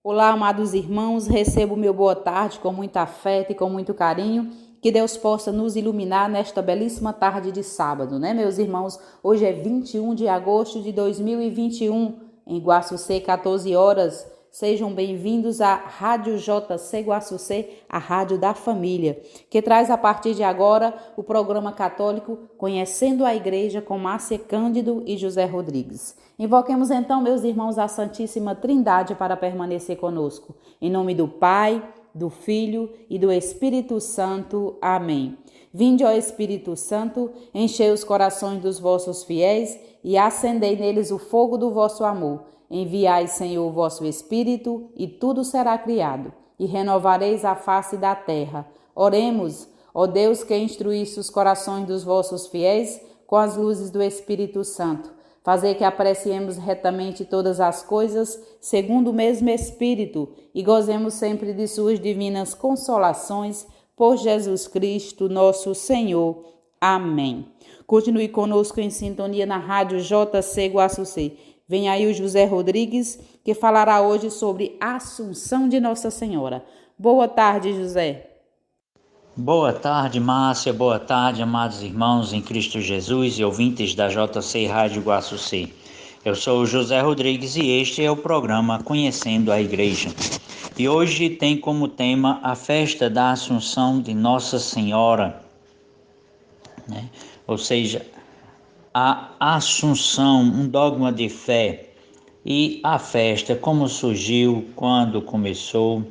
Olá, amados irmãos, recebo meu boa tarde com muita afeto e com muito carinho. Que Deus possa nos iluminar nesta belíssima tarde de sábado, né, meus irmãos? Hoje é 21 de agosto de 2021, em Guaçucê, 14 horas. Sejam bem-vindos à Rádio JC Guaçucê, a rádio da família, que traz a partir de agora o programa católico Conhecendo a Igreja com Márcia Cândido e José Rodrigues. Invoquemos então, meus irmãos, a Santíssima Trindade para permanecer conosco. Em nome do Pai, do Filho e do Espírito Santo. Amém. Vinde, ó Espírito Santo, enchei os corações dos vossos fiéis e acendei neles o fogo do vosso amor. Enviai, Senhor, o vosso Espírito, e tudo será criado, e renovareis a face da terra. Oremos, ó Deus, que instruísse os corações dos vossos fiéis com as luzes do Espírito Santo. Fazer que apreciemos retamente todas as coisas, segundo o mesmo Espírito, e gozemos sempre de suas divinas consolações, por Jesus Cristo, nosso Senhor. Amém. Continue conosco em sintonia na Rádio JC Guaçucê. Vem aí o José Rodrigues, que falará hoje sobre a Assunção de Nossa Senhora. Boa tarde, José. Boa tarde, Márcia. Boa tarde, amados irmãos em Cristo Jesus e ouvintes da JC Rádio Guaçucê. Eu sou o José Rodrigues e este é o programa Conhecendo a Igreja. E hoje tem como tema a festa da Assunção de Nossa Senhora, né? Ou seja, a Assunção, um dogma de fé, e a festa, como surgiu, quando começou,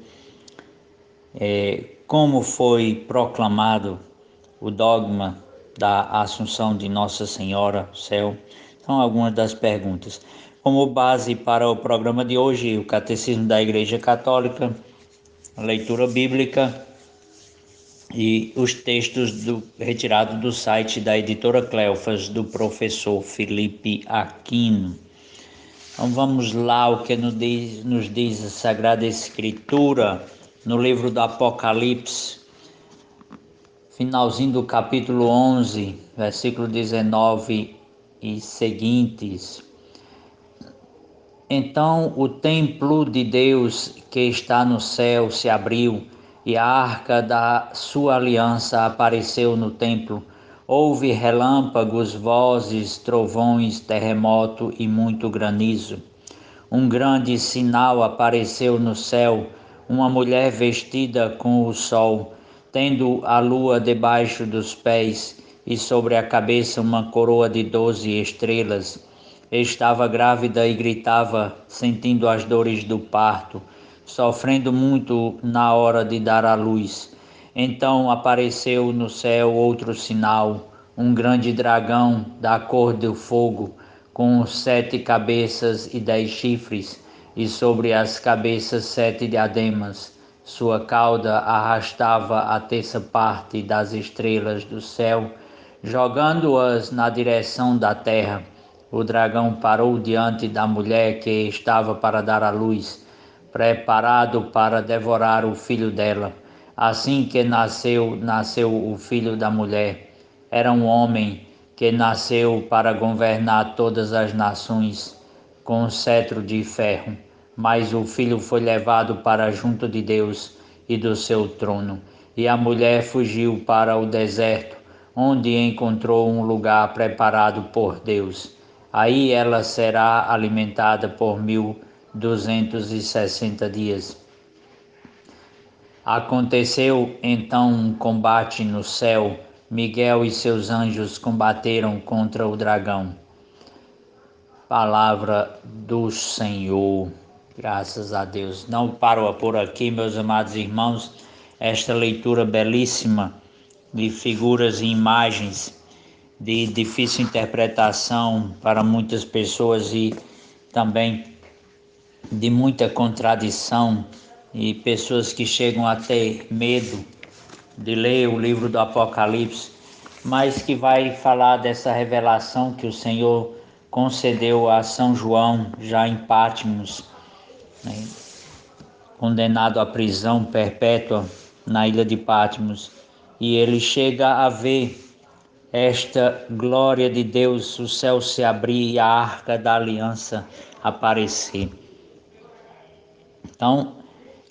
como foi proclamado o dogma da Assunção de Nossa Senhora ao céu. São algumas das perguntas. Como base para o programa de hoje, o Catecismo da Igreja Católica, a leitura bíblica e os textos retirados do site da editora Cleofas, do professor Felipe Aquino. Então vamos lá, o que nos diz a Sagrada Escritura no livro do Apocalipse, finalzinho do capítulo 11, versículo 19 e seguintes. Então o templo de Deus que está no céu se abriu, e a arca da sua aliança apareceu no templo. Houve relâmpagos, vozes, trovões, terremoto e muito granizo. Um grande sinal apareceu no céu, uma mulher vestida com o sol, tendo a lua debaixo dos pés e sobre a cabeça uma coroa de 12 estrelas. Estava grávida e gritava, sentindo as dores do parto, sofrendo muito na hora de dar à luz. Então apareceu no céu outro sinal, um grande dragão da cor do fogo, com 7 cabeças e 10 chifres, e sobre as cabeças 7 diademas. Sua cauda arrastava a terça parte das estrelas do céu, jogando-as na direção da terra. O dragão parou diante da mulher que estava para dar à luz, preparado para devorar o filho dela. Assim que nasceu o filho da mulher. Era um homem que nasceu para governar todas as nações com um cetro de ferro. Mas o filho foi levado para junto de Deus e do seu trono. E a mulher fugiu para o deserto, onde encontrou um lugar preparado por Deus. Aí ela será alimentada por 1260 dias. Aconteceu então um combate no céu. Miguel e seus anjos combateram contra o dragão. Palavra do Senhor. Graças a Deus. Não paro por aqui, meus amados irmãos, esta leitura belíssima de figuras e imagens de difícil interpretação para muitas pessoas e também de muita contradição, e pessoas que chegam a ter medo de ler o livro do Apocalipse, mas que vai falar dessa revelação que o Senhor concedeu a São João já em Patmos, né, condenado à prisão perpétua na ilha de Patmos, e ele chega a ver esta glória de Deus, o céu se abrir e a arca da aliança aparecer. Então,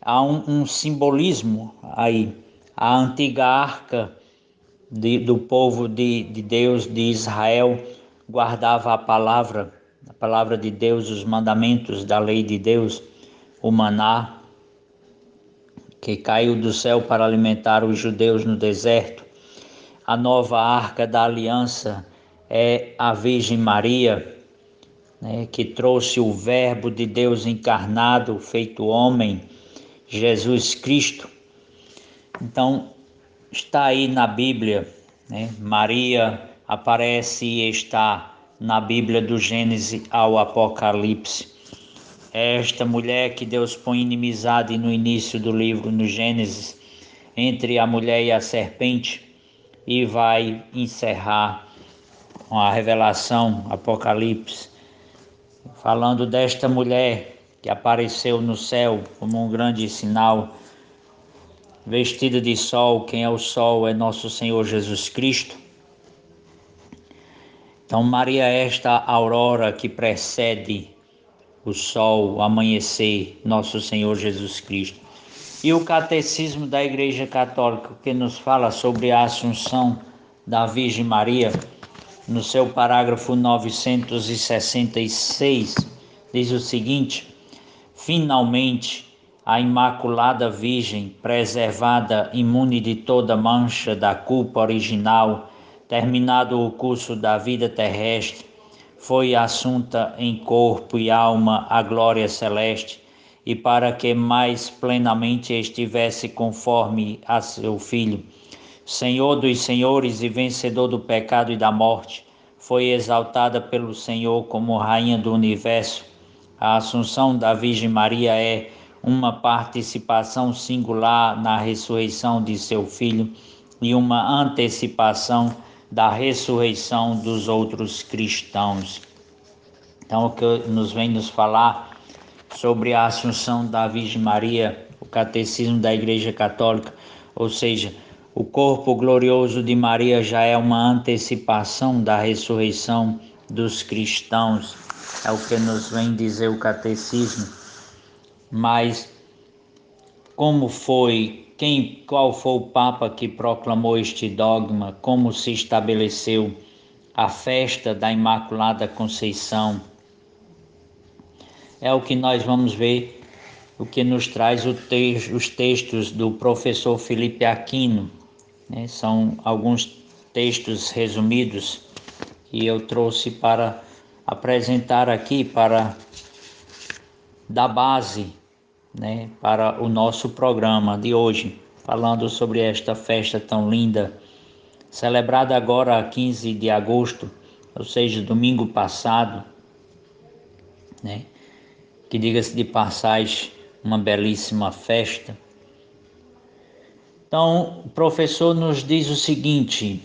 há um simbolismo aí. A antiga arca do povo de Deus, de Israel, guardava a palavra de Deus, os mandamentos da lei de Deus, o maná, que caiu do céu para alimentar os judeus no deserto. A nova arca da aliança é a Virgem Maria, né, que trouxe o Verbo de Deus encarnado, feito homem, Jesus Cristo. Então, está aí na Bíblia, né? Maria aparece e está na Bíblia do Gênesis ao Apocalipse. É esta mulher que Deus põe inimizade no início do livro, no Gênesis, entre a mulher e a serpente, e vai encerrar com a revelação, Apocalipse, falando desta mulher que apareceu no céu como um grande sinal, vestida de sol. Quem é o sol? É nosso Senhor Jesus Cristo. Então Maria é esta aurora que precede o sol, o amanhecer, nosso Senhor Jesus Cristo. E o Catecismo da Igreja Católica, que nos fala sobre a Assunção da Virgem Maria, no seu parágrafo 966, diz o seguinte: finalmente, a Imaculada Virgem, preservada imune de toda mancha da culpa original, terminado o curso da vida terrestre, foi assunta em corpo e alma à glória celeste, e para que mais plenamente estivesse conforme a seu Filho, Senhor dos senhores e vencedor do pecado e da morte, foi exaltada pelo Senhor como Rainha do Universo. A Assunção da Virgem Maria é uma participação singular na ressurreição de seu Filho e uma antecipação da ressurreição dos outros cristãos. Então, o que nos vem nos falar sobre a Assunção da Virgem Maria, o Catecismo da Igreja Católica, ou seja, o corpo glorioso de Maria já é uma antecipação da ressurreição dos cristãos, é o que nos vem dizer o Catecismo. Mas como foi, qual foi o Papa que proclamou este dogma, como se estabeleceu a festa da Imaculada Conceição? É o que nós vamos ver, o que nos traz os textos do professor Felipe Aquino, né? São alguns textos resumidos que eu trouxe para apresentar aqui, para dar base, né, para o nosso programa de hoje, falando sobre esta festa tão linda, celebrada agora 15 de agosto, ou seja, domingo passado, né? Que, diga-se de passagem, uma belíssima festa. Então, o professor nos diz o seguinte: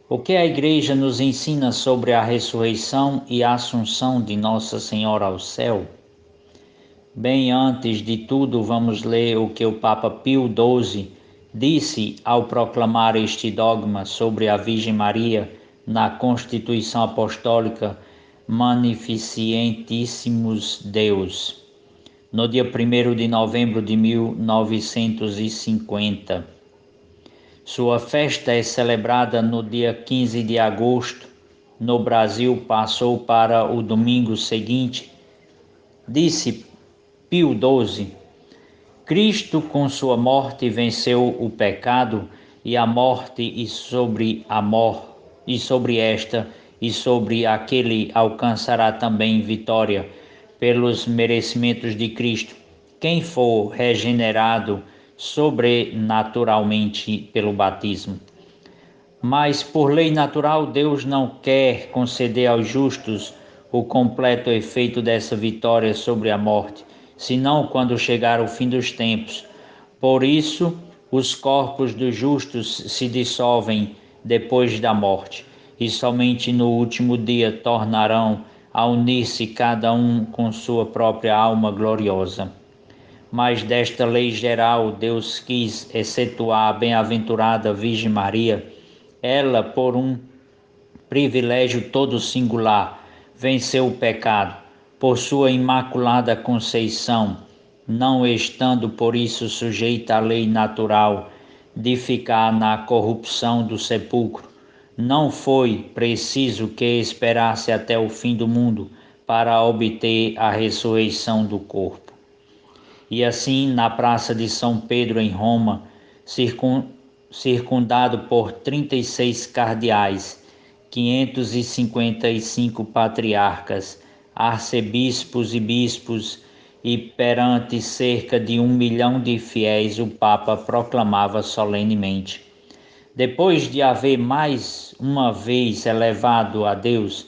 o que a Igreja nos ensina sobre a ressurreição e a assunção de Nossa Senhora ao céu? Bem, antes de tudo, vamos ler o que o Papa Pio XII disse ao proclamar este dogma sobre a Virgem Maria na Constituição Apostólica Magnificentissimos Deus, no dia 1º de novembro de 1950. Sua festa é celebrada no dia 15 de agosto. No Brasil, passou para o domingo seguinte. Disse Pio XII: Cristo, com sua morte, venceu o pecado e a morte, e sobre esta e sobre aquele alcançará também vitória pelos merecimentos de Cristo. Quem for regenerado sobrenaturalmente pelo batismo. Mas por lei natural, Deus não quer conceder aos justos o completo efeito dessa vitória sobre a morte, senão quando chegar o fim dos tempos. Por isso, os corpos dos justos se dissolvem depois da morte, e somente no último dia tornarão a unir-se cada um com sua própria alma gloriosa. Mas desta lei geral Deus quis excetuar a bem-aventurada Virgem Maria. Ela, por um privilégio todo singular, venceu o pecado. Por sua imaculada conceição, não estando por isso sujeita à lei natural de ficar na corrupção do sepulcro, não foi preciso que esperasse até o fim do mundo para obter a ressurreição do corpo. E assim, na praça de São Pedro, em Roma, circundado por 36 cardeais, 555 patriarcas, arcebispos e bispos, e perante cerca de 1 milhão de fiéis, o Papa proclamava solenemente: depois de haver mais uma vez elevado a Deus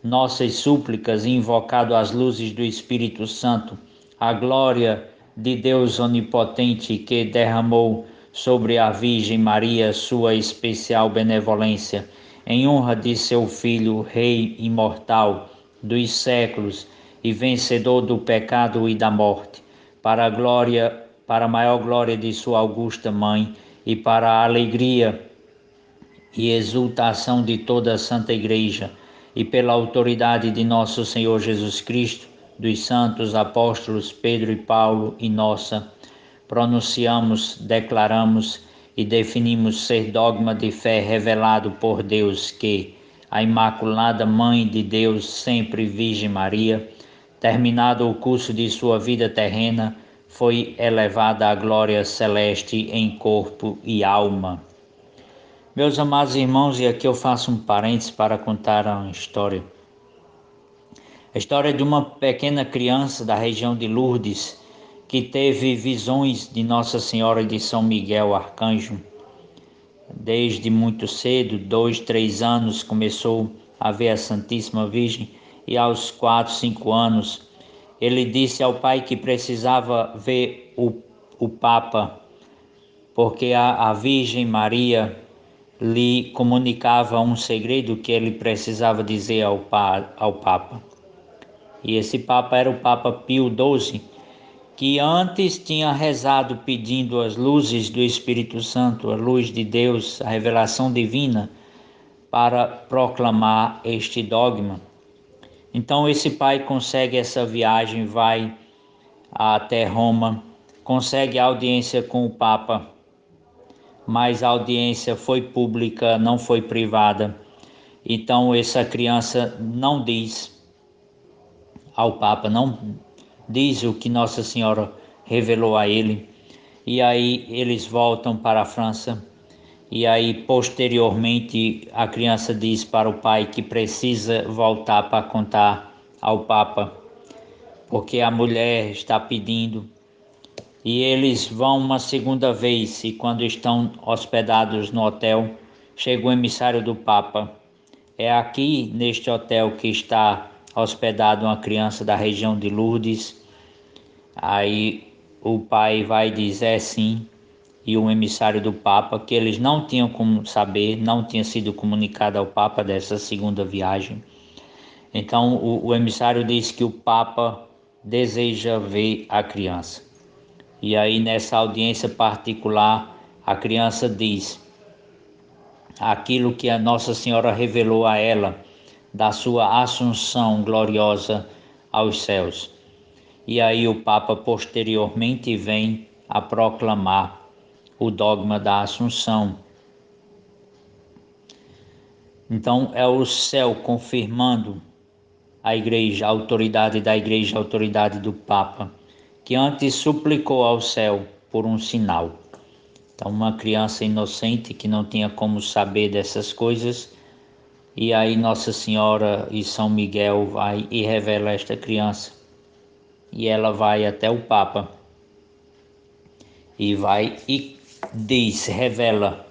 nossas súplicas e invocado as luzes do Espírito Santo, a glória de Deus onipotente que derramou sobre a Virgem Maria sua especial benevolência, em honra de seu Filho, Rei imortal dos séculos e vencedor do pecado e da morte, para a maior glória de sua augusta mãe e para a alegria e exultação de toda a Santa Igreja, e pela autoridade de nosso Senhor Jesus Cristo, dos santos apóstolos Pedro e Paulo e nossa, pronunciamos, declaramos e definimos ser dogma de fé revelado por Deus que a Imaculada Mãe de Deus, sempre Virgem Maria, terminado o curso de sua vida terrena, foi elevada à glória celeste em corpo e alma. Meus amados irmãos, e aqui eu faço um parênteses para contar uma história. A história de uma pequena criança da região de Lourdes que teve visões de Nossa Senhora e de São Miguel Arcanjo. Desde muito cedo, 2, 3 anos, começou a ver a Santíssima Virgem e aos 4, 5 anos ele disse ao pai que precisava ver o Papa, porque a Virgem Maria lhe comunicava um segredo que ele precisava dizer ao Papa. E esse Papa era o Papa Pio XII, que antes tinha rezado pedindo as luzes do Espírito Santo, a luz de Deus, a revelação divina, para proclamar este dogma. Então esse pai consegue essa viagem, vai até Roma, consegue audiência com o Papa, mas a audiência foi pública, não foi privada. Então essa criança não diz ao Papa, não diz o que Nossa Senhora revelou a ele. E aí eles voltam para a França. E aí posteriormente a criança diz para o pai que precisa voltar para contar ao Papa, porque a mulher está pedindo. E eles vão uma segunda vez, e quando estão hospedados no hotel, chega o emissário do Papa. É aqui neste hotel que está hospedado uma criança da região de Lourdes. Aí o pai vai dizer sim, e o emissário do Papa, que eles não tinham como saber, não tinha sido comunicado ao Papa dessa segunda viagem. Então o emissário diz que o Papa deseja ver a criança. E aí nessa audiência particular, a criança diz aquilo que a Nossa Senhora revelou a ela, da sua assunção gloriosa aos céus. E aí o Papa posteriormente vem a proclamar o dogma da Assunção. Então é o céu confirmando a Igreja, a autoridade da Igreja, a autoridade do Papa, que antes suplicou ao céu por um sinal. Então uma criança inocente que não tinha como saber dessas coisas, e aí Nossa Senhora e São Miguel vai e revela esta criança. E ela vai até o Papa e vai e diz, revela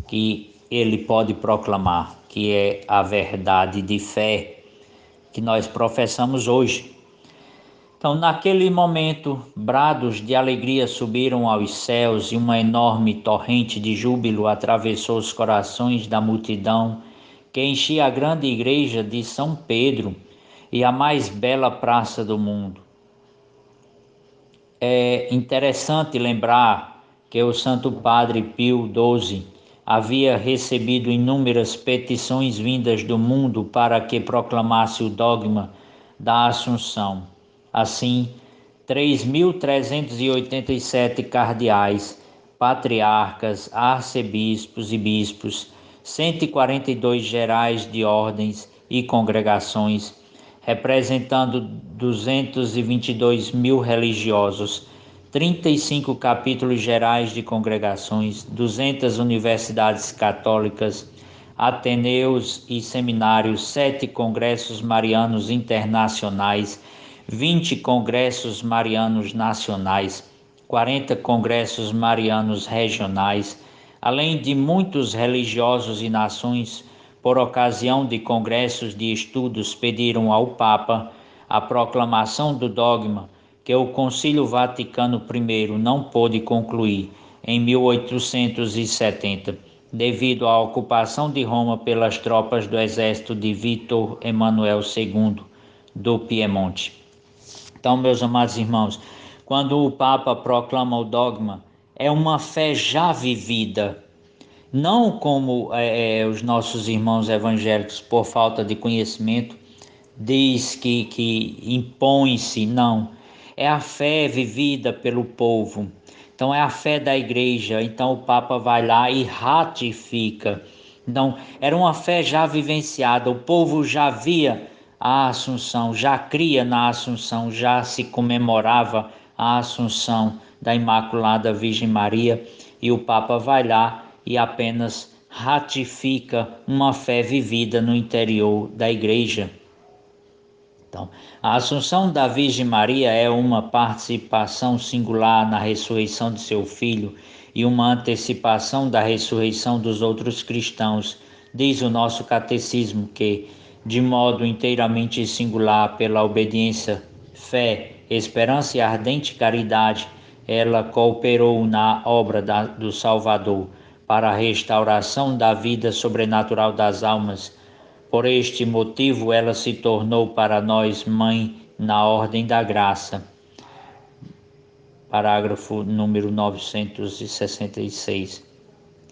que ele pode proclamar, que é a verdade de fé que nós professamos hoje. Então, naquele momento, brados de alegria subiram aos céus e uma enorme torrente de júbilo atravessou os corações da multidão que enchia a grande igreja de São Pedro e a mais bela praça do mundo. É interessante lembrar que o Santo Padre Pio XII havia recebido inúmeras petições vindas do mundo para que proclamasse o dogma da Assunção. Assim, 3.387 cardeais, patriarcas, arcebispos e bispos, 142 gerais de ordens e congregações, representando 222 mil religiosos, 35 capítulos gerais de congregações, 200 universidades católicas, ateneus e seminários, 7 congressos marianos internacionais, 20 congressos marianos nacionais, 40 congressos marianos regionais, além de muitos religiosos e nações, por ocasião de congressos de estudos, pediram ao Papa a proclamação do dogma que o Concílio Vaticano I não pôde concluir em 1870, devido à ocupação de Roma pelas tropas do exército de Vítor Emanuel II do Piemonte. Então, meus amados irmãos, quando o Papa proclama o dogma, é uma fé já vivida, não como os nossos irmãos evangélicos, por falta de conhecimento, diz que impõe-se, não. É a fé vivida pelo povo. Então é a fé da igreja. Então o Papa vai lá e ratifica. Então era uma fé já vivenciada. O povo já via a Assunção, já cria na Assunção, já se comemorava a Assunção da Imaculada Virgem Maria. E o Papa vai lá e apenas ratifica uma fé vivida no interior da igreja. Então, a Assunção da Virgem Maria é uma participação singular na ressurreição de seu Filho e uma antecipação da ressurreição dos outros cristãos. Diz o nosso catecismo que, de modo inteiramente singular, pela obediência, fé, esperança e ardente caridade, ela cooperou na obra do Salvador para a restauração da vida sobrenatural das almas. Por este motivo, ela se tornou para nós mãe na ordem da graça. Parágrafo número 966,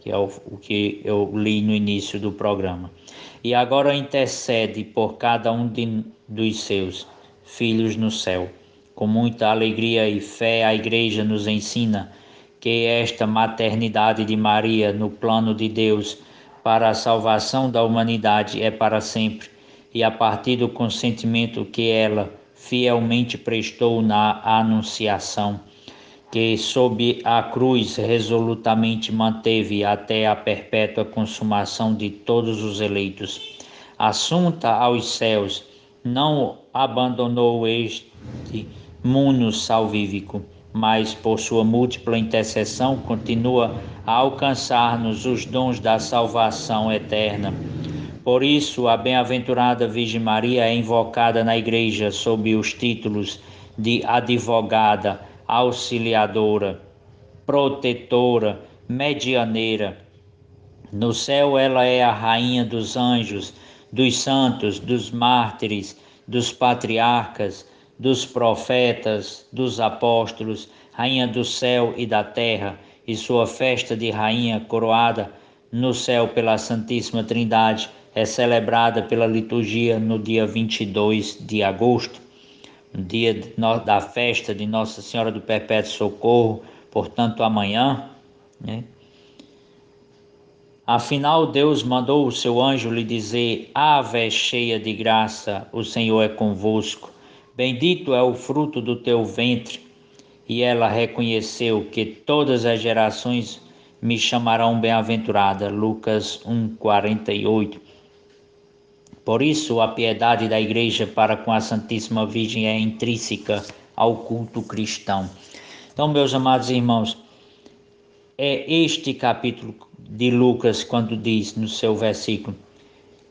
que é o que eu li no início do programa. E agora intercede por cada um dos seus filhos no céu. Com muita alegria e fé, a Igreja nos ensina que esta maternidade de Maria no plano de Deus para a salvação da humanidade é para sempre, e a partir do consentimento que ela fielmente prestou na Anunciação, que sob a cruz resolutamente manteve até a perpétua consumação de todos os eleitos. Assunta aos céus, não abandonou este mundo salvífico, mas por sua múltipla intercessão continua a alcançar-nos os dons da salvação eterna. Por isso, a bem-aventurada Virgem Maria é invocada na Igreja sob os títulos de advogada, auxiliadora, protetora, medianeira. No céu ela é a rainha dos anjos, dos santos, dos mártires, dos patriarcas, dos profetas, dos apóstolos, rainha do céu e da terra, e sua festa de rainha coroada no céu pela Santíssima Trindade é celebrada pela liturgia no dia 22 de agosto, no dia da festa de Nossa Senhora do Perpétuo Socorro, portanto amanhã, né? Afinal, Deus mandou o seu anjo lhe dizer: Ave cheia de graça, o Senhor é convosco. Bendito é o fruto do teu ventre. E ela reconheceu que todas as gerações me chamarão bem-aventurada. Lucas 1:48. Por isso, a piedade da Igreja para com a Santíssima Virgem é intrínseca ao culto cristão. Então, meus amados irmãos, é este capítulo de Lucas quando diz no seu versículo: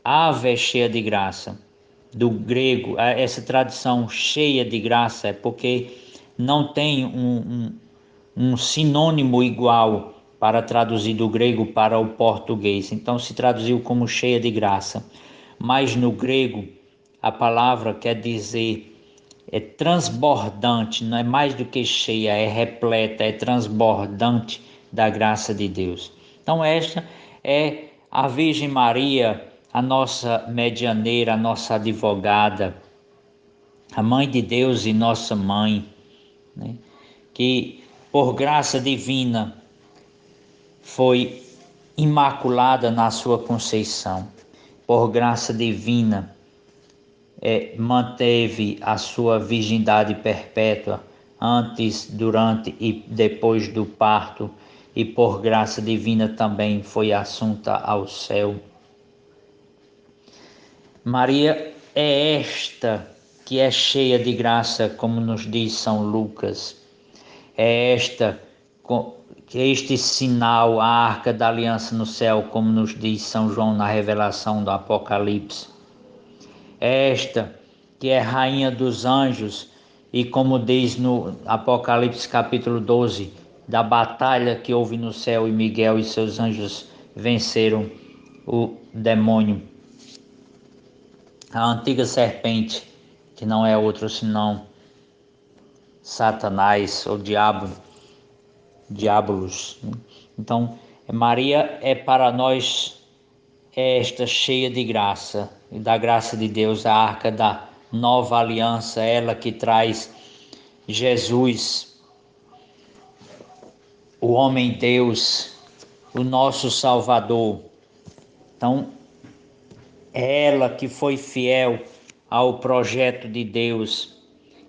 Ave cheia de graça. Do grego, essa tradução cheia de graça é porque não tem um sinônimo igual para traduzir do grego para o português. Então se traduziu como cheia de graça. Mas no grego a palavra quer dizer transbordante, não é mais do que cheia, é repleta, é transbordante da graça de Deus. Então esta é a Virgem Maria, a nossa medianeira, a nossa advogada, a Mãe de Deus e nossa Mãe, né? Que por graça divina foi imaculada na sua conceição. Por graça divina manteve a sua virgindade perpétua antes, durante e depois do parto, e por graça divina também foi assunta ao céu. Maria é esta que é cheia de graça, como nos diz São Lucas. É este sinal, a arca da aliança no céu, como nos diz São João na revelação do Apocalipse. É esta que é rainha dos anjos e, como diz no Apocalipse capítulo 12, da batalha que houve no céu e Miguel e seus anjos venceram o demônio, a antiga serpente, que não é outro senão Satanás ou diabolos. Então, Maria é para nós esta cheia de graça, e da graça de Deus, a arca da nova aliança, ela que traz Jesus, o homem Deus, o nosso Salvador. Então, é ela que foi fiel ao projeto de Deus,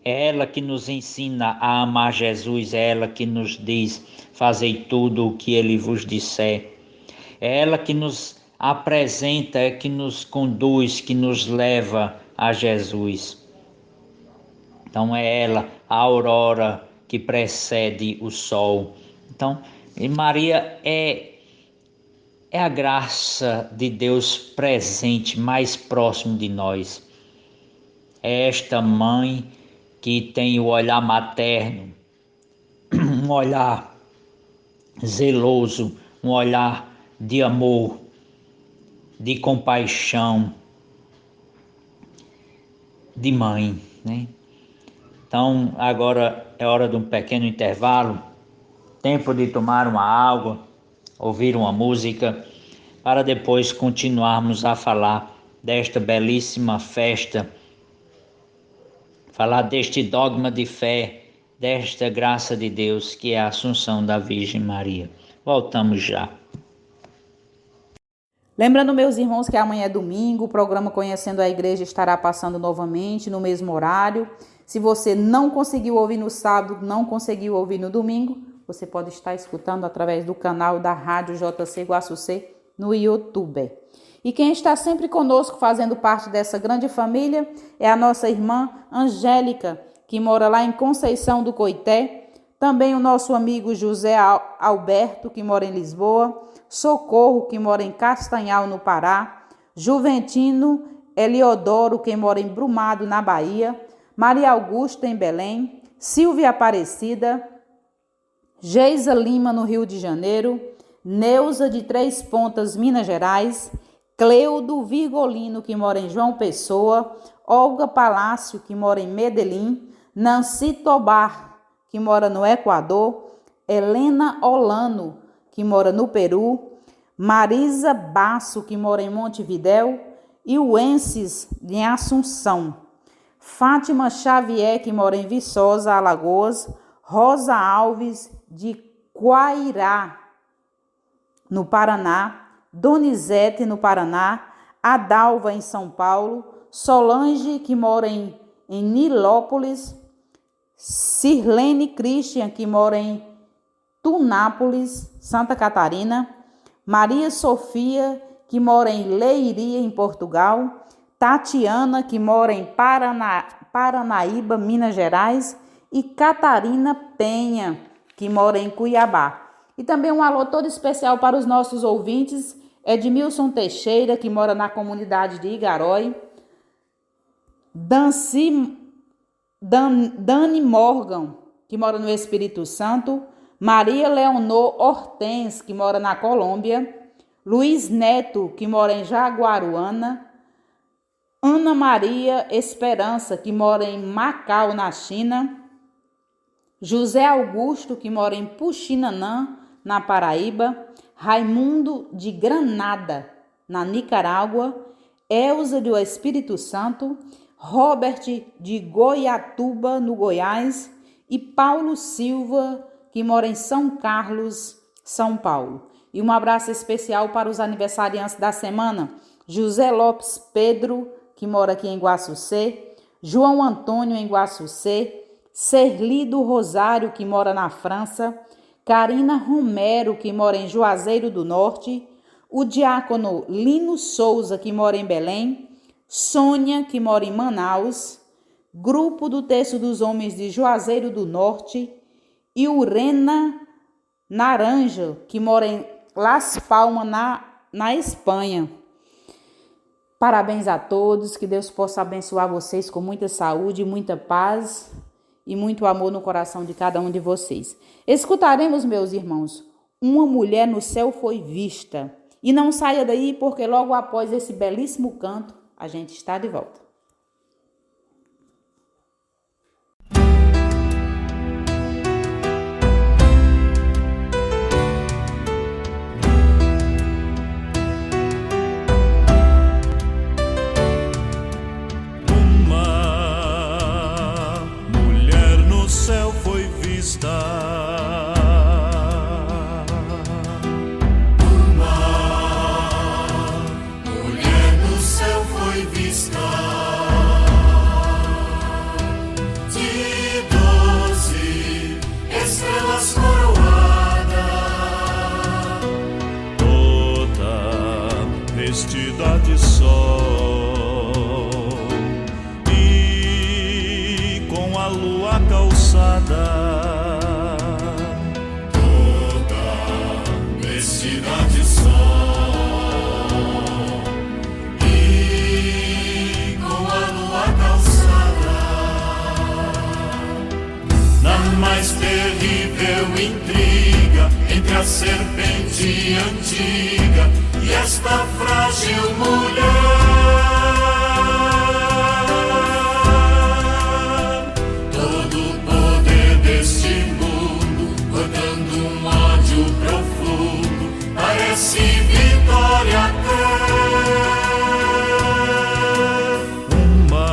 é ela que nos ensina a amar Jesus, é ela que nos diz: fazei tudo o que ele vos disser. É ela que nos apresenta, é que nos conduz, que nos leva a Jesus. Então é ela, a aurora que precede o sol. Então, Maria é a graça de Deus presente, mais próximo de nós. É esta mãe que tem o olhar materno, um olhar zeloso, um olhar de amor, de compaixão, de mãe, né? Então, agora é hora de um pequeno intervalo, tempo de tomar uma água, ouvir uma música, para depois continuarmos a falar desta belíssima festa, falar deste dogma de fé, desta graça de Deus, que é a Assunção da Virgem Maria. Voltamos já. Lembrando, meus irmãos, que amanhã é domingo, o programa Conhecendo a Igreja estará passando novamente no mesmo horário. Se você não conseguiu ouvir no sábado, não conseguiu ouvir no domingo, você pode estar escutando através do canal da Rádio JC Guaçucê no YouTube. E quem está sempre conosco, fazendo parte dessa grande família, é a nossa irmã Angélica, que mora lá em Conceição do Coité. Também o nosso amigo José Alberto, que mora em Lisboa. Socorro, que mora em Castanhal, no Pará. Juventino Eliodoro, que mora em Brumado, na Bahia. Maria Augusta, em Belém. Silvia Aparecida. Geisa Lima, no Rio de Janeiro. Neuza de Três Pontas, Minas Gerais. Cleudo Virgolino, que mora em João Pessoa. Olga Palácio, que mora em Medellín. Nancy Tobar, que mora no Equador. Helena Olano, que mora no Peru. Marisa Basso, que mora em Montevidéu. E Wences, em Assunção. Fátima Xavier, que mora em Viçosa, Alagoas. Rosa Alves, de Quairá, no Paraná. Donizete, no Paraná. Adalva, em São Paulo. Solange, que mora em Nilópolis. Sirlene Christian, que mora em Tunápolis, Santa Catarina. Maria Sofia, que mora em Leiria, em Portugal. Tatiana, que mora em Paranaíba, Minas Gerais. E Catarina Penha, que mora em Cuiabá. E também um alô todo especial para os nossos ouvintes, Edmilson Teixeira, que mora na comunidade de Igarói. Dani Morgan, que mora no Espírito Santo. Maria Leonor Hortens, que mora na Colômbia. Luiz Neto, que mora em Jaguaruana. Ana Maria Esperança, que mora em Macau, na China. José Augusto, que mora em Puxinanã, na Paraíba. Raimundo de Granada, na Nicarágua. Elza do Espírito Santo. Robert de Goiatuba, no Goiás. e Paulo Silva, que mora em São Carlos, São Paulo. E um abraço especial para os aniversariantes da semana: José Lopes Pedro, que mora aqui em Guaçucê, João Antônio em Guaçucê, Serli do Rosário, que mora na França, Karina Romero, que mora em Juazeiro do Norte, o diácono Lino Souza, que mora em Belém, Sônia, que mora em Manaus, Grupo do Terço dos Homens de Juazeiro do Norte, e o Rena Naranja, que mora em Las Palmas, na Espanha. Parabéns a todos, que Deus possa abençoar vocês com muita saúde, muita paz e muito amor no coração de cada um de vocês. Escutaremos, meus irmãos, Uma Mulher no Céu Foi Vista. E não saia daí, porque logo após esse belíssimo canto, a gente está de volta. Vestida de sol e com a lua calçada, toda vestida de sol e com a lua calçada, na mais terrível intriga entre a serpente antiga e esta frágil mulher, todo o poder deste mundo, cortando um ódio profundo, parece vitória até. Uma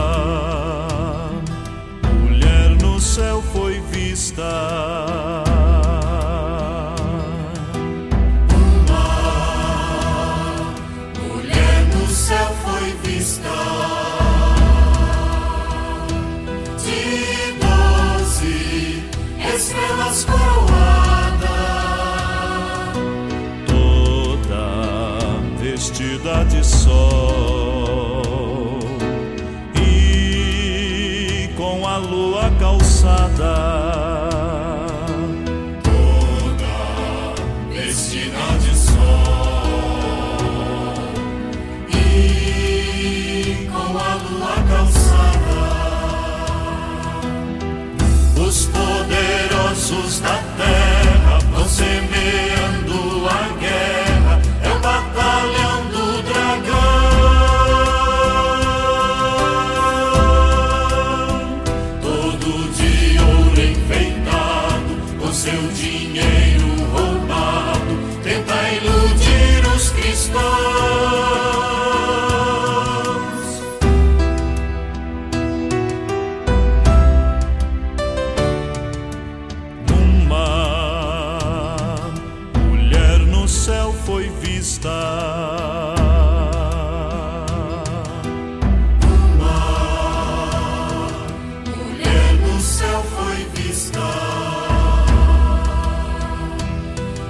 mulher no céu foi vista. De 12 estrelas coroada, toda vestida de sol e com a lua calçada, toda vestida de sol e com a lua calçada. Os poderosos da terra vão semeando a guerra, é o batalhão do dragão, todo de ouro enfeitado, com seu dinheiro roubado, tenta iludir os cristãos. Foi vista uma mulher no céu, foi vista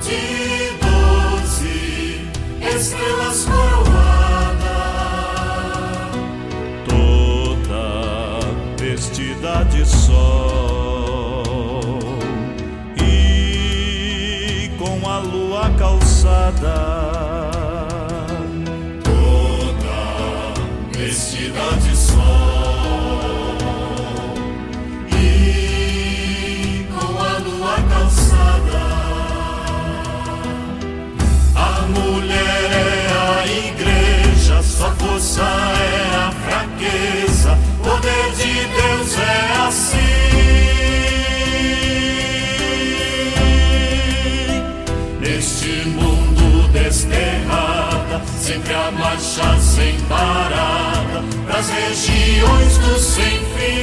de 12 estrelas coroada, toda vestida de sol e com a lua calçada, toda vestida de sol e com a lua calçada. A mulher é a igreja, sua força é a fraqueza, poder de Deus é assim. Neste mundo desterrada, sempre a marcha sem parada, pras regiões do sem fim.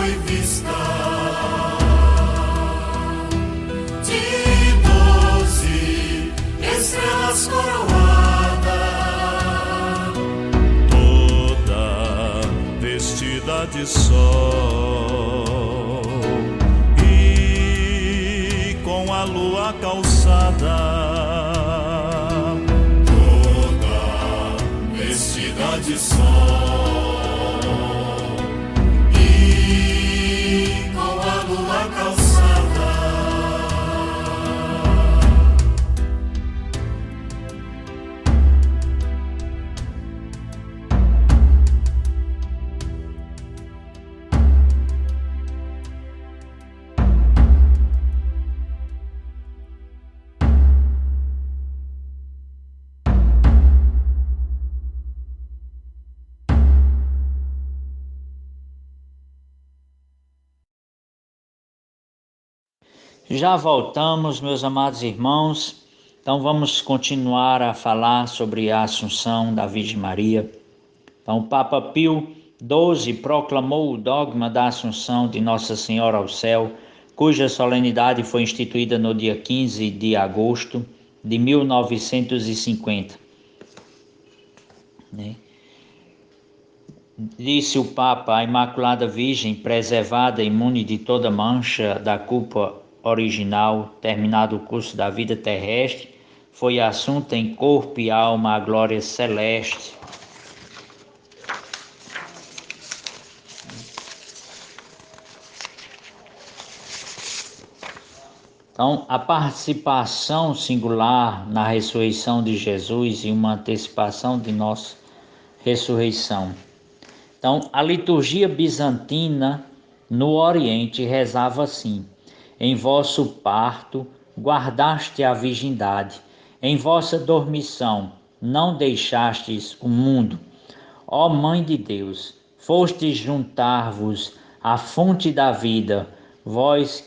foi vista de 12 estrelas coroada, toda vestida de sol e com a lua calçada, toda vestida de sol e com a lua calçada. Já voltamos, meus amados irmãos. Então vamos continuar a falar sobre a Assunção da Virgem Maria. Então o Papa Pio XII proclamou o dogma da Assunção de Nossa Senhora ao céu, cuja solenidade foi instituída no dia 15 de agosto de 1950. Disse o Papa: a Imaculada Virgem, preservada, imune de toda mancha da culpa original, terminado o curso da vida terrestre, foi assunta em corpo e alma à glória celeste. Então, a participação singular na ressurreição de Jesus e uma antecipação de nossa ressurreição. Então, a liturgia bizantina no Oriente rezava assim: em vosso parto guardaste a virgindade, em vossa dormição não deixastes o mundo. Ó Mãe de Deus, fostes juntar-vos à fonte da vida, vós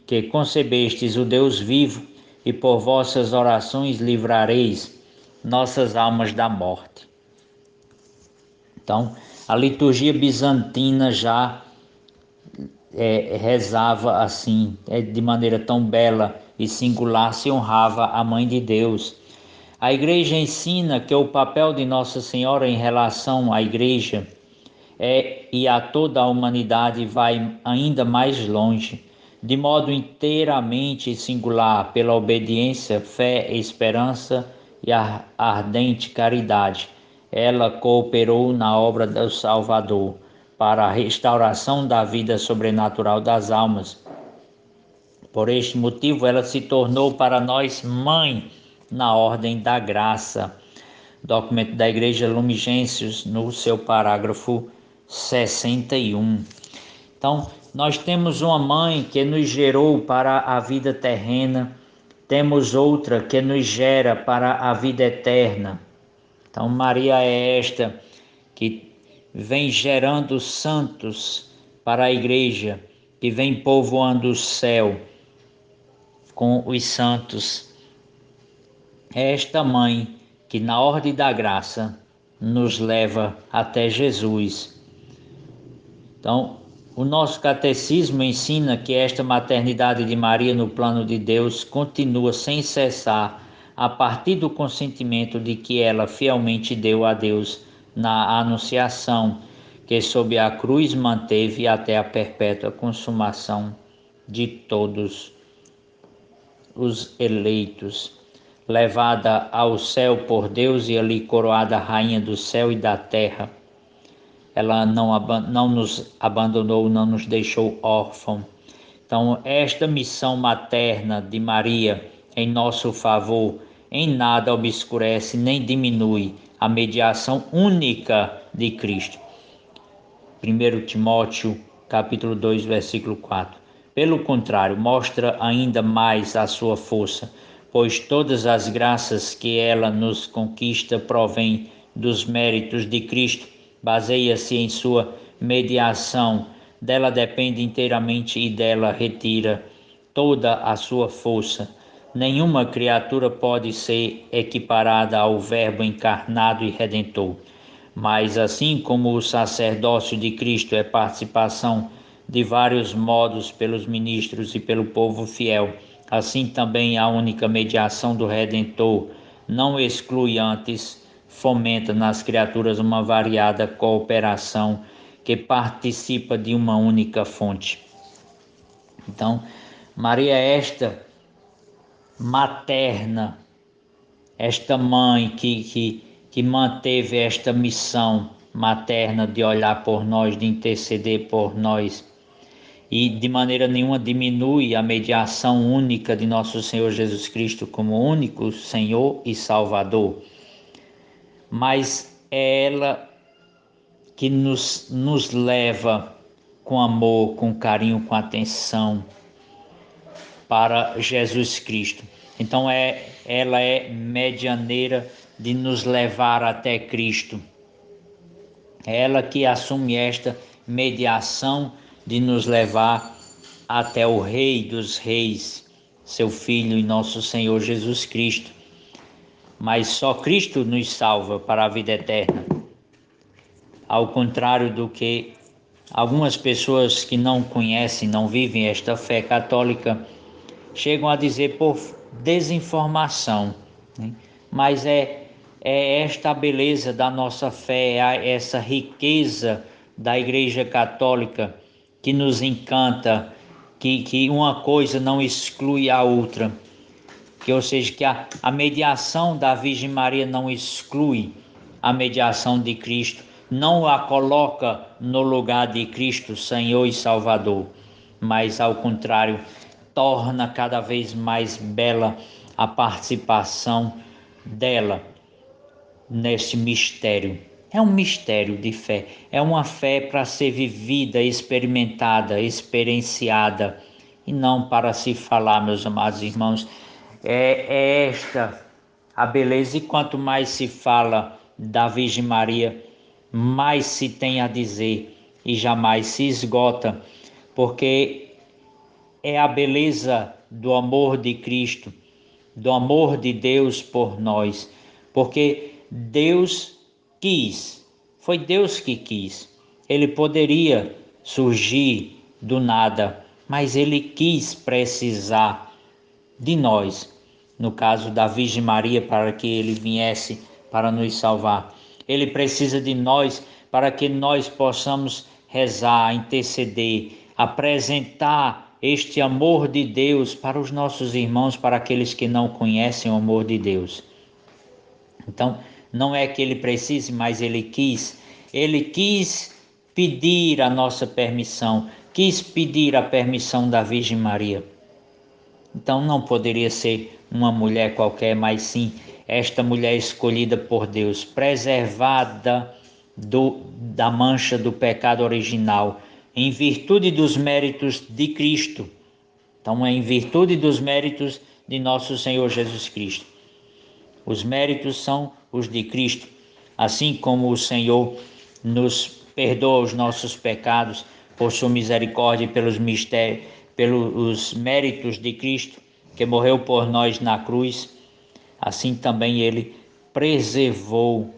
que concebestes o Deus vivo, e por vossas orações livrareis nossas almas da morte. Então, a liturgia bizantina já rezava assim, de maneira tão bela e singular, se honrava a Mãe de Deus. A Igreja ensina que o papel de Nossa Senhora em relação à Igreja e a toda a humanidade vai ainda mais longe, de modo inteiramente singular, pela obediência, fé, esperança e a ardente caridade. Ela cooperou na obra do Salvador para a restauração da vida sobrenatural das almas. Por este motivo, ela se tornou para nós mãe na ordem da graça. Documento da Igreja Lumen Gentium, no seu parágrafo 61. Então, nós temos uma mãe que nos gerou para a vida terrena, temos outra que nos gera para a vida eterna. Então, Maria é esta que vem gerando santos para a Igreja, que vem povoando o céu com os santos. É esta mãe que, na ordem da graça, nos leva até Jesus. Então, o nosso catecismo ensina que esta maternidade de Maria no plano de Deus continua sem cessar a partir do consentimento de que ela fielmente deu a Deus na anunciação, que sob a cruz manteve até a perpétua consumação de todos os eleitos. Levada ao céu por Deus e ali coroada rainha do céu e da terra, ela não nos abandonou, não nos deixou órfãos. Então, esta missão materna de Maria em nosso favor em nada obscurece nem diminui a mediação única de Cristo. 1 Timóteo, capítulo 2, versículo 4. Pelo contrário, mostra ainda mais a sua força, pois todas as graças que ela nos conquista provêm dos méritos de Cristo, baseia-se em sua mediação, dela depende inteiramente e dela retira toda a sua força. Nenhuma criatura pode ser equiparada ao Verbo encarnado e redentor. Mas assim como o sacerdócio de Cristo é participação de vários modos pelos ministros e pelo povo fiel. Assim também a única mediação do Redentor não exclui, antes fomenta nas criaturas uma variada cooperação que participa de uma única fonte. Então, Maria é esta materna, esta mãe que manteve esta missão materna de olhar por nós, de interceder por nós, e de maneira nenhuma diminui a mediação única de nosso Senhor Jesus Cristo como único Senhor e Salvador. Mas é ela que nos leva com amor, com carinho, com atenção para Jesus Cristo. Então ela é medianeira de nos levar até Cristo. É ela que assume esta mediação de nos levar até o Rei dos Reis, seu Filho e nosso Senhor Jesus Cristo. Mas só Cristo nos salva para a vida eterna. Ao contrário do que algumas pessoas que não conhecem, não vivem esta fé católica, chegam a dizer por desinformação, né? Mas é esta a beleza da nossa fé, essa riqueza da Igreja Católica que nos encanta, que uma coisa não exclui a outra, ou seja, que a mediação da Virgem Maria não exclui a mediação de Cristo, não a coloca no lugar de Cristo, Senhor e Salvador, mas ao contrário, torna cada vez mais bela a participação dela neste mistério. É um mistério de fé, é uma fé para ser vivida, experimentada, experienciada, e não para se falar, meus amados irmãos. É esta a beleza, e quanto mais se fala da Virgem Maria, mais se tem a dizer e jamais se esgota, porque é a beleza do amor de Cristo, do amor de Deus por nós, porque Deus quis, foi Deus que quis. Ele poderia surgir do nada, mas Ele quis precisar de nós, no caso da Virgem Maria, para que Ele viesse para nos salvar. Ele precisa de nós para que nós possamos rezar, interceder, apresentar este amor de Deus para os nossos irmãos, para aqueles que não conhecem o amor de Deus. Então, não é que Ele precise, mas Ele quis pedir a nossa permissão, quis pedir a permissão da Virgem Maria. Então não poderia ser uma mulher qualquer, mas sim esta mulher escolhida por Deus, preservada da mancha do pecado original, em virtude dos méritos de Cristo. Então é em virtude dos méritos de nosso Senhor Jesus Cristo. Os méritos são os de Cristo, assim como o Senhor nos perdoa os nossos pecados por sua misericórdia e pelos méritos de Cristo, que morreu por nós na cruz. Assim também Ele preservou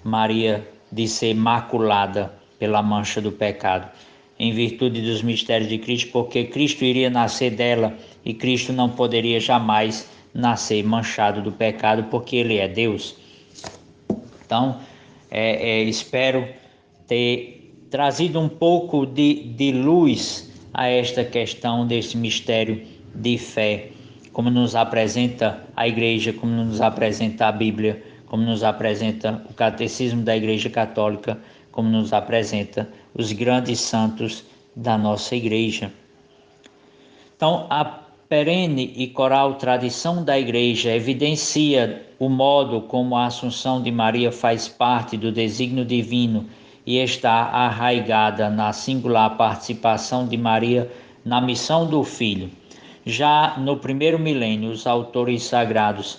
Maria de ser maculada pela mancha do pecado, em virtude dos mistérios de Cristo, porque Cristo iria nascer dela e Cristo não poderia jamais nascer manchado do pecado, porque Ele é Deus. Então, espero ter trazido um pouco de luz a esta questão desse mistério de fé, como nos apresenta a Igreja, como nos apresenta a Bíblia, como nos apresenta o Catecismo da Igreja Católica, como nos apresenta os grandes santos da nossa Igreja. Então, a perene e coral tradição da Igreja evidencia o modo como a Assunção de Maria faz parte do desígnio divino e está arraigada na singular participação de Maria na missão do Filho. Já no primeiro milênio, os autores sagrados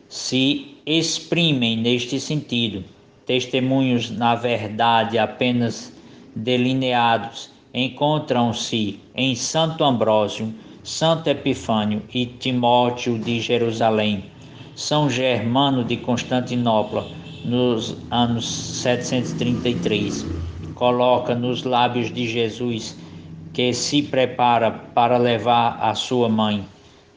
se exprimem neste sentido. Testemunhos, na verdade, apenas delineados, encontram-se em Santo Ambrósio, Santo Epifânio e Timóteo de Jerusalém, São Germano de Constantinopla, nos anos 733. Coloca nos lábios de Jesus que se prepara para levar a sua mãe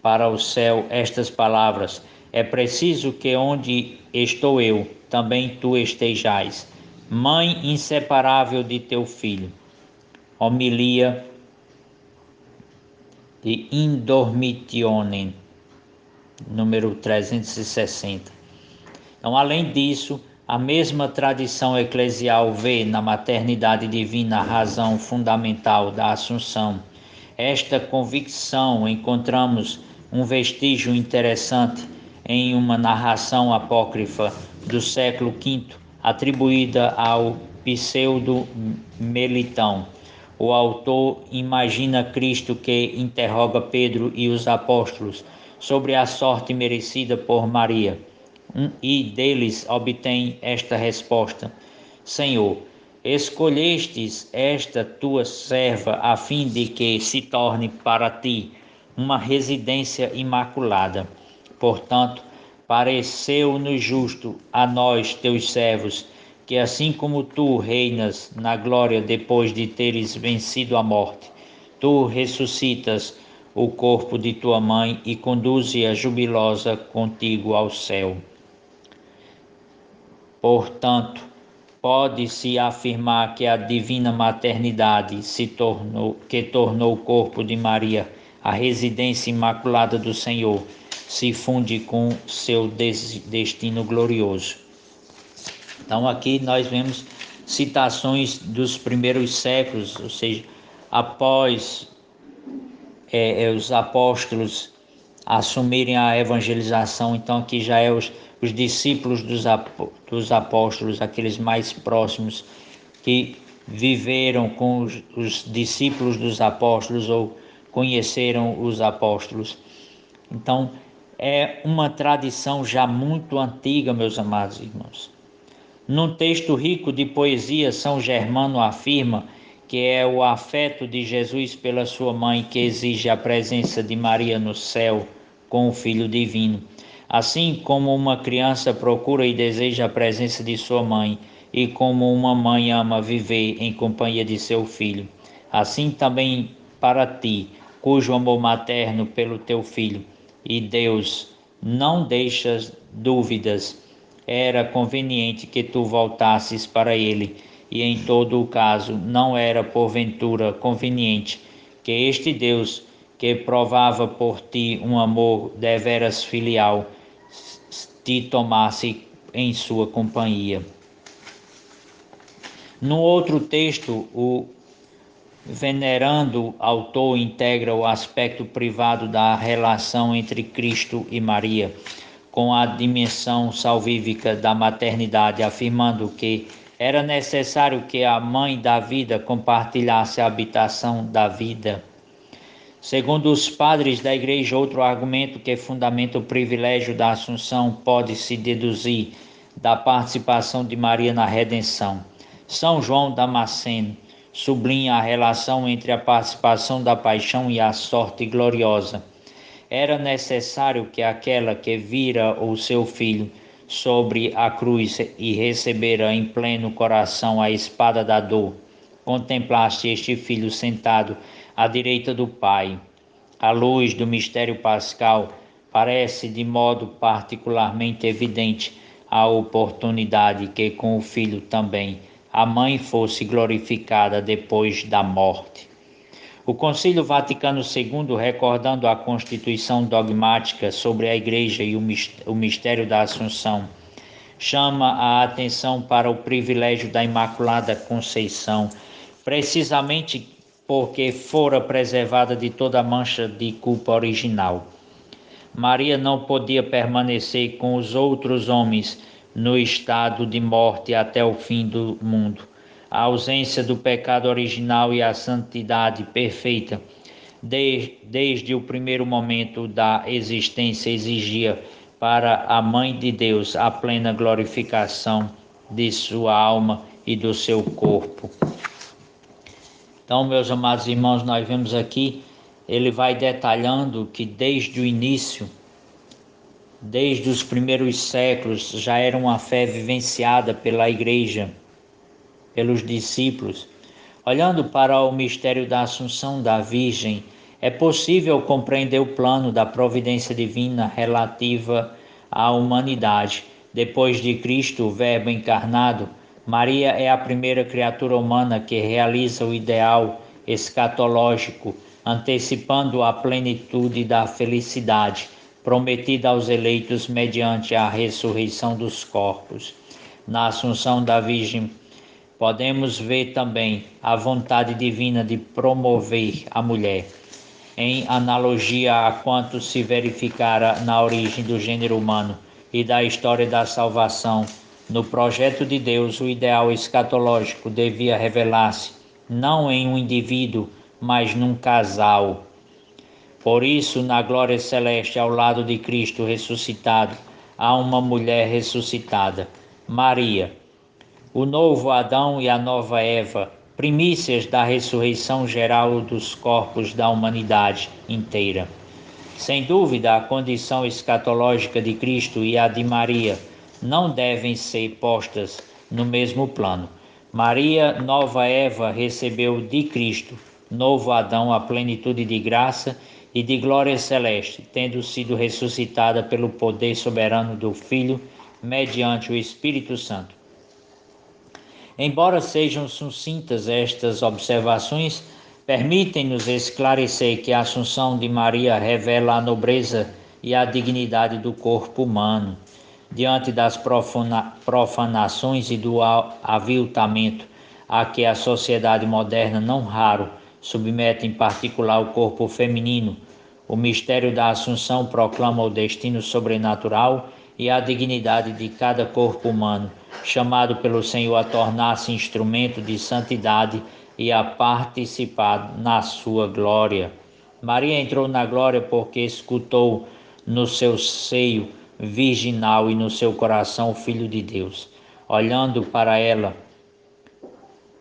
para o céu estas palavras: é preciso que onde estou eu, também tu estejais. Mãe inseparável de teu filho. Homilia de Indormitionem, número 360. Então, além disso, a mesma tradição eclesial vê na maternidade divina a razão fundamental da Assunção. Esta convicção encontramos um vestígio interessante em uma narração apócrifa do século V, atribuída ao pseudo-Melitão. O autor imagina Cristo que interroga Pedro e os apóstolos sobre a sorte merecida por Maria, e deles obtém esta resposta: Senhor, escolhestes esta tua serva a fim de que se torne para ti uma residência imaculada. Portanto, pareceu-nos justo a nós, teus servos, que assim como tu reinas na glória depois de teres vencido a morte, tu ressuscitas o corpo de tua mãe e conduze-a jubilosa contigo ao céu. Portanto, pode-se afirmar que a divina maternidade tornou o corpo de Maria a residência imaculada do Senhor, se funde com seu destino glorioso. Então aqui nós vemos citações dos primeiros séculos, ou seja, após os apóstolos assumirem a evangelização. Então aqui já é os discípulos dos apóstolos, aqueles mais próximos que viveram com os discípulos dos apóstolos ou conheceram os apóstolos. Então é uma tradição já muito antiga, meus amados irmãos. Num texto rico de poesia, São Germano afirma que é o afeto de Jesus pela sua mãe que exige a presença de Maria no céu com o Filho Divino. Assim como uma criança procura e deseja a presença de sua mãe, e como uma mãe ama viver em companhia de seu filho, assim também para ti, cujo amor materno pelo teu filho e Deus não deixas dúvidas, era conveniente que tu voltasses para ele, e em todo o caso não era porventura conveniente que este Deus, que provava por ti um amor deveras filial, te tomasse em sua companhia. No outro texto, o venerando autor integra o aspecto privado da relação entre Cristo e Maria com a dimensão salvífica da maternidade, afirmando que era necessário que a mãe da vida compartilhasse a habitação da vida. Segundo os padres da Igreja, outro argumento que fundamenta o privilégio da Assunção pode-se deduzir da participação de Maria na redenção. São João Damasceno sublinha a relação entre a participação da paixão e a sorte gloriosa. Era necessário que aquela que vira o seu filho sobre a cruz e recebera em pleno coração a espada da dor, contemplasse este filho sentado à direita do Pai. À luz do mistério pascal, parece de modo particularmente evidente a oportunidade que com o filho também a mãe fosse glorificada depois da morte. O Concílio Vaticano II, recordando a Constituição dogmática sobre a Igreja e o mistério da Assunção, chama a atenção para o privilégio da Imaculada Conceição, precisamente porque fora preservada de toda mancha de culpa original. Maria não podia permanecer com os outros homens no estado de morte até o fim do mundo. A ausência do pecado original e a santidade perfeita, desde o primeiro momento da existência, exigia para a Mãe de Deus a plena glorificação de sua alma e do seu corpo. Então, meus amados irmãos, nós vemos aqui, ele vai detalhando que desde o início, desde os primeiros séculos, já era uma fé vivenciada pela Igreja, pelos discípulos. Olhando para o mistério da Assunção da Virgem, é possível compreender o plano da providência divina relativa à humanidade. Depois de Cristo, o Verbo encarnado, Maria é a primeira criatura humana que realiza o ideal escatológico, antecipando a plenitude da felicidade prometida aos eleitos mediante a ressurreição dos corpos. Na Assunção da Virgem, podemos ver também a vontade divina de promover a mulher, em analogia a quanto se verificara na origem do gênero humano e da história da salvação. No projeto de Deus, o ideal escatológico devia revelar-se não em um indivíduo, mas num casal. Por isso, na glória celeste, ao lado de Cristo ressuscitado, há uma mulher ressuscitada, Maria, o novo Adão e a nova Eva, primícias da ressurreição geral dos corpos da humanidade inteira. Sem dúvida, a condição escatológica de Cristo e a de Maria não devem ser postas no mesmo plano. Maria, nova Eva, recebeu de Cristo, novo Adão, a plenitude de graça e de glória celeste, tendo sido ressuscitada pelo poder soberano do Filho, mediante o Espírito Santo. Embora sejam sucintas estas observações, permitem-nos esclarecer que a Assunção de Maria revela a nobreza e a dignidade do corpo humano. Diante das profanações e do aviltamento a que a sociedade moderna não raro submete em particular o corpo feminino, o mistério da Assunção proclama o destino sobrenatural e a dignidade de cada corpo humano, chamado pelo Senhor a tornar-se instrumento de santidade e a participar na sua glória. Maria entrou na glória porque escutou no seu seio virginal e no seu coração o Filho de Deus. Olhando para ela,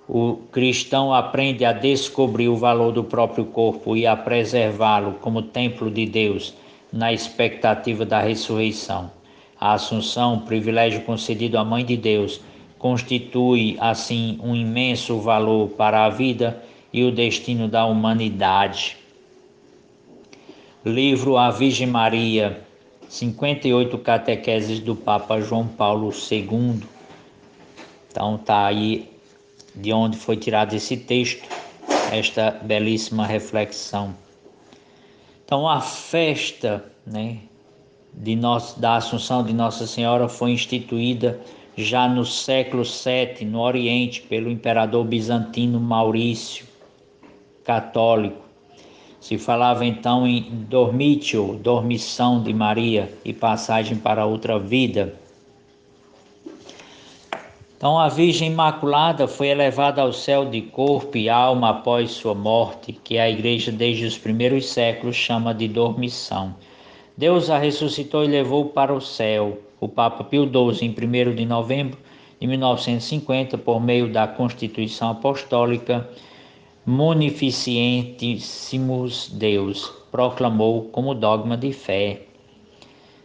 o cristão aprende a descobrir o valor do próprio corpo e a preservá-lo como templo de Deus, na expectativa da ressurreição. A Assunção, privilégio concedido à Mãe de Deus, constitui, assim, um imenso valor para a vida e o destino da humanidade. Livro A Virgem Maria, 58 catequeses do Papa João Paulo II. Então está aí de onde foi tirado esse texto, esta belíssima reflexão. Então a festa, da Assunção de Nossa Senhora foi instituída já no século VII, no Oriente, pelo imperador bizantino Maurício, católico. Se falava então em dormitio, dormição de Maria e passagem para outra vida. Então a Virgem Imaculada foi elevada ao céu de corpo e alma após sua morte, que a Igreja desde os primeiros séculos chama de dormição. Deus a ressuscitou e levou para o céu. O Papa Pio XII, em 1º de novembro de 1950, por meio da Constituição Apostólica, Munificentissimus Deus, proclamou como dogma de fé.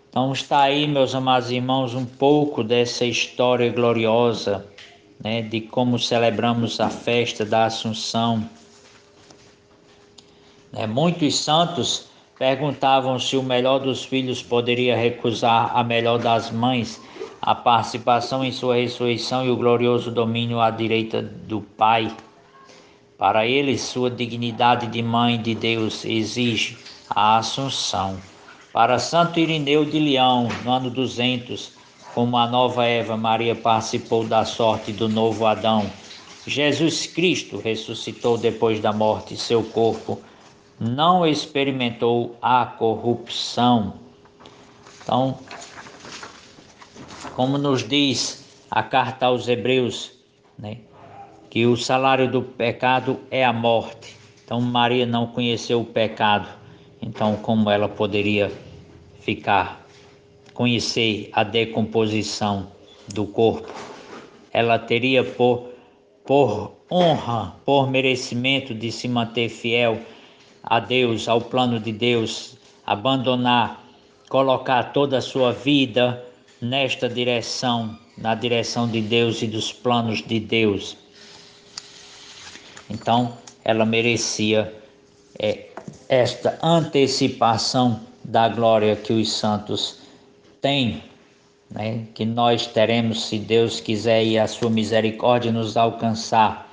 Então está aí, meus amados irmãos, um pouco dessa história gloriosa, de como celebramos a festa da Assunção. Muitos santos perguntavam se o melhor dos filhos poderia recusar a melhor das mães, a participação em sua ressurreição e o glorioso domínio à direita do Pai. Para eles, sua dignidade de mãe de Deus exige a Assunção. Para Santo Irineu de Leão, no ano 200, como a nova Eva, Maria participou da sorte do novo Adão. Jesus Cristo ressuscitou depois da morte, seu corpo não experimentou a corrupção. Então, como nos diz a carta aos Hebreus, que o salário do pecado é a morte. Então Maria não conheceu o pecado. Então como ela poderia conhecer a decomposição do corpo? Ela teria por honra, por merecimento de se manter fiel a Deus, ao plano de Deus, abandonar, colocar toda a sua vida nesta direção, na direção de Deus e dos planos de Deus. Então, ela merecia esta antecipação da glória que os santos têm, né? Que nós teremos, se Deus quiser e a sua misericórdia nos alcançar.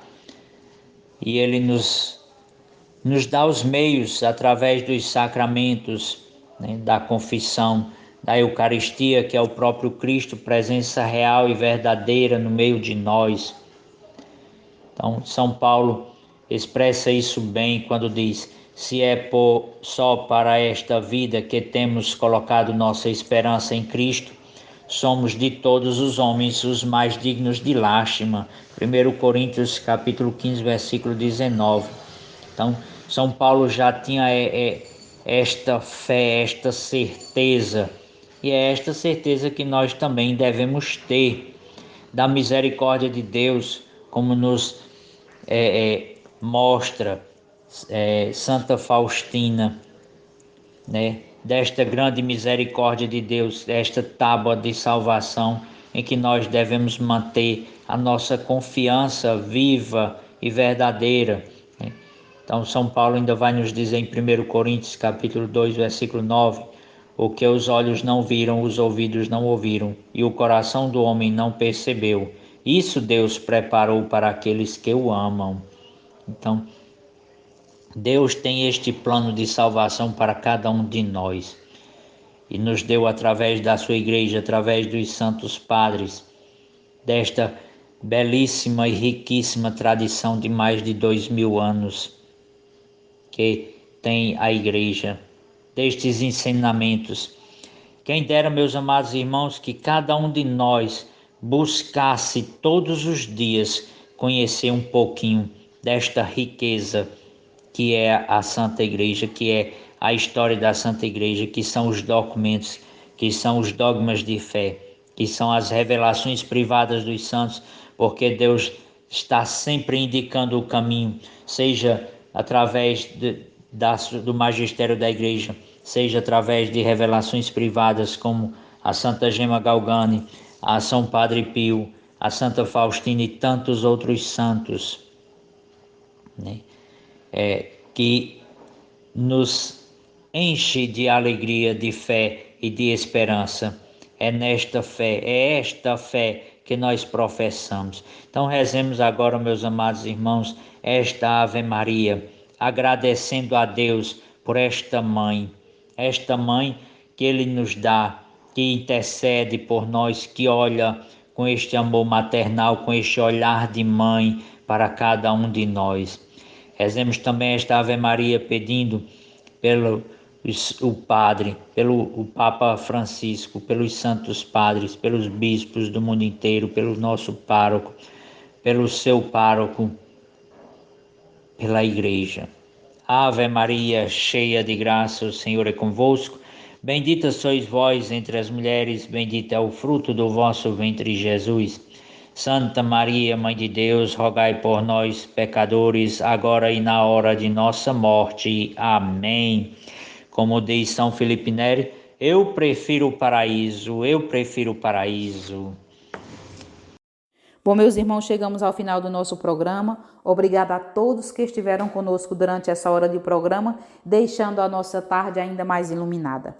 E Ele nos dá os meios através dos sacramentos, né? Da confissão, da Eucaristia, que é o próprio Cristo, presença real e verdadeira no meio de nós. Então, São Paulo expressa isso bem quando diz: se é só para esta vida que temos colocado nossa esperança em Cristo, somos de todos os homens os mais dignos de lástima. 1 Coríntios capítulo 15, versículo 19. Então, São Paulo já tinha esta fé, esta certeza, e é esta certeza que nós também devemos ter da misericórdia de Deus, como nos mostra Santa Faustina, né? Desta grande misericórdia de Deus, desta tábua de salvação em que nós devemos manter a nossa confiança viva e verdadeira, né? Então São Paulo ainda vai nos dizer em 1 Coríntios capítulo 2, versículo 9: o que os olhos não viram, os ouvidos não ouviram, e o coração do homem não percebeu, isso Deus preparou para aqueles que o amam. Então, Deus tem este plano de salvação para cada um de nós e nos deu através da sua igreja, através dos santos padres, desta belíssima e riquíssima tradição de mais de 2000 anos que tem a igreja, destes ensinamentos. Quem dera, meus amados irmãos, que cada um de nós buscasse todos os dias conhecer um pouquinho desta riqueza que é a Santa Igreja, que é a história da Santa Igreja, que são os documentos, que são os dogmas de fé, que são as revelações privadas dos santos, porque Deus está sempre indicando o caminho, seja através do magistério da Igreja, seja através de revelações privadas como a Santa Gema Galgani, a São Padre Pio, a Santa Faustina e tantos outros santos, né? Que nos enche de alegria, de fé e de esperança. É esta fé que nós professamos. Então rezemos agora, meus amados irmãos, esta Ave Maria, agradecendo a Deus por esta mãe que Ele nos dá, que intercede por nós, que olha com este amor maternal, com este olhar de mãe para cada um de nós. Rezemos também esta Ave Maria pedindo pelo Papa Francisco, pelos santos padres, pelos bispos do mundo inteiro, pelo nosso pároco, pelo seu pároco, pela Igreja. Ave Maria, cheia de graça, o Senhor é convosco. Bendita sois vós entre as mulheres, bendito é o fruto do vosso ventre, Jesus. Santa Maria, Mãe de Deus, rogai por nós, pecadores, agora e na hora de nossa morte. Amém. Como diz São Felipe Neri, eu prefiro o paraíso, eu prefiro o paraíso. Bom, meus irmãos, chegamos ao final do nosso programa. Obrigada a todos que estiveram conosco durante essa hora de programa, deixando a nossa tarde ainda mais iluminada.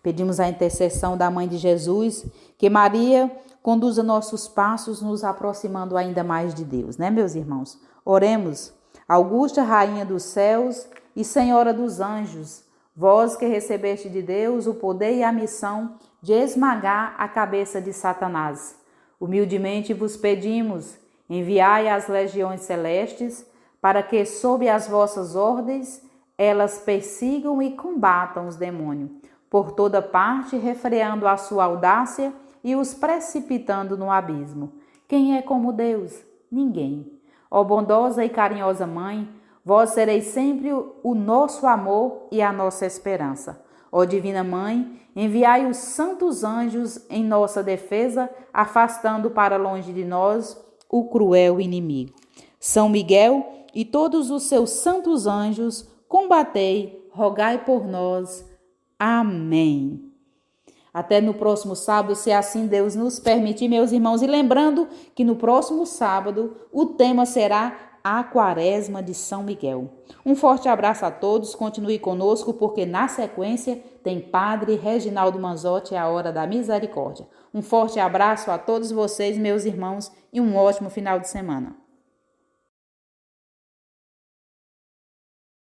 Pedimos a intercessão da Mãe de Jesus, que Maria conduza nossos passos, nos aproximando ainda mais de Deus, né, meus irmãos? Oremos. Augusta Rainha dos céus e Senhora dos anjos, vós que recebeste de Deus o poder e a missão de esmagar a cabeça de Satanás, humildemente vos pedimos, enviai as legiões celestes, para que, sob as vossas ordens, elas persigam e combatam os demônios, por toda parte, refreando a sua audácia e os precipitando no abismo. Quem é como Deus? Ninguém. Ó bondosa e carinhosa Mãe, vós sereis sempre o nosso amor e a nossa esperança. Ó Divina Mãe, enviai os santos anjos em nossa defesa, afastando para longe de nós o cruel inimigo. São Miguel e todos os seus santos anjos, combatei, rogai por nós. Amém. Até no próximo sábado, se assim Deus nos permitir, meus irmãos. E lembrando que no próximo sábado o tema será a Quaresma de São Miguel. Um forte abraço a todos, continue conosco porque na sequência tem Padre Reginaldo Manzotti, a Hora da Misericórdia. Um forte abraço a todos vocês, meus irmãos, e um ótimo final de semana.